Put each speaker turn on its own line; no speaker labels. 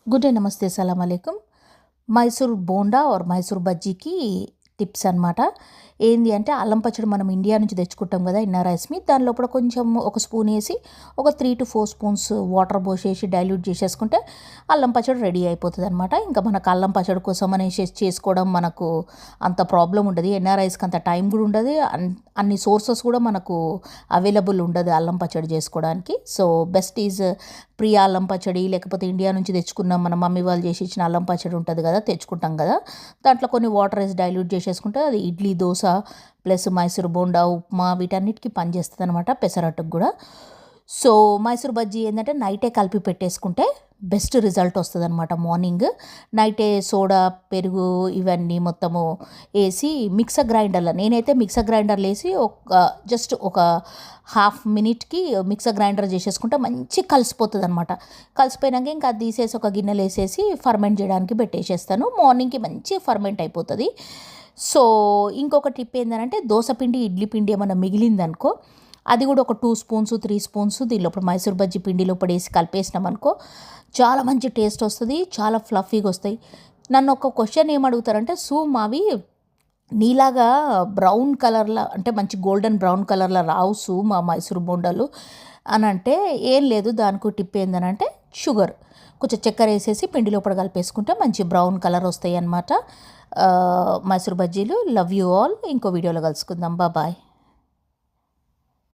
Good day नमस्ते सलाम अलैकुम మైసూర్ బోండా ఆర్ మైసూర్ బజ్జీకి టిప్స్ అనమాట. ఏంది అంటే అల్లం పచ్చడి మనం ఇండియా నుంచి తెచ్చుకుంటాం కదా ఎన్ఆర్ఐస్‌మి. దాని లోపల కొంచెం ఒక స్పూన్ ఏసి ఒక 3-4 స్పూన్స్ వాటర్ పోసేసి డైల్యూట్ చేసేసుకుంటే అల్లం పచ్చడి రెడీ అయిపోతదనమాట. ఇంకా మనకు అల్లం పచ్చడి కోసం అనేసి చేసుకోవడం మనకు అంత ప్రాబ్లమ్ ఉండదు. ఎన్ఆర్ఐస్‌కి అంత టైం కూడా ఉండదు. అన్ని సోర్సెస్ కూడా మనకు అవైలబుల్ ఉండదు అల్లం పచ్చడి చేసుకోవడానికి. సో బెస్ట్ ఈజ్ ప్రియా అల్లం పచ్చడి, లేకపోతే ఇండియా నుంచి తెచ్చుకున్న మన మమ్మీ వాళ్ళు చేసి ఇచ్చిన అల్లం పచ్చడి ఉంటుంది కదా, తెచ్చుకుంటాం కదా. దాంట్లో కొన్ని వాటర్ వేసి డైల్యూట్ చేసేసుకుంటే అది ఇడ్లీ, దోశ ప్లస్ మైసూర్ బోండా, ఉప్మా వీటన్నిటికీ పనిచేస్తుంది అనమాట, పెసరట్టుకు కూడా. సో మైసూర్ బజ్జీ ఏంటంటే నైటే కలిపి పెట్టేసుకుంటే బెస్ట్ రిజల్ట్ వస్తుంది అనమాట. మార్నింగ్ నైటే సోడా, పెరుగు ఇవన్నీ మొత్తము వేసి మిక్సర్ గ్రైండర్లో, నేనైతే మిక్సర్ గ్రైండర్లో వేసి జస్ట్ ఒక హాఫ్ మినిట్కి మిక్సర్ గ్రైండర్ చేసేసుకుంటే మంచి కలిసిపోతుంది అనమాట. కలిసిపోయినాక ఇంకా అది తీసేసి ఒక గిన్నెలో వేసేసి ఫర్మెంట్ చేయడానికి పెట్టేసేస్తాను. మార్నింగ్కి మంచి ఫర్మెంట్ అయిపోతుంది. సో ఇంకొక టిప్ ఏంటంటే దోసపిండి, ఇడ్లీ పిండి ఏమైనా మిగిలిందనుకో అది కూడా ఒక 2 స్పూన్స్ 3 స్పూన్స్ దీనిలో మైసూర్ బజ్జీ పిండిలో పడేసి కలిపేసినాం అనుకో చాలా మంచి టేస్ట్ వస్తుంది, చాలా ఫ్లఫీగా వస్తాయి. నన్ను ఒక క్వశ్చన్ ఏమడుగుతారంటే, మావి నీలాగా బ్రౌన్ కలర్లో అంటే మంచి గోల్డెన్ బ్రౌన్ కలర్లో రావు మా మైసూర్ బోండాలు అని అంటే, ఏం లేదు దానికి టిప్ ఏందనంటే షుగర్ కొంచెం చక్కెర వేసేసి పిండి లోపల కలిపేసుకుంటే మంచి బ్రౌన్ కలర్ వస్తాయి అన్నమాట మైసూర్ బజ్జీలు. Love you all. ఇంకో వీడియోలో కలుసుకుందాం. బాయ్.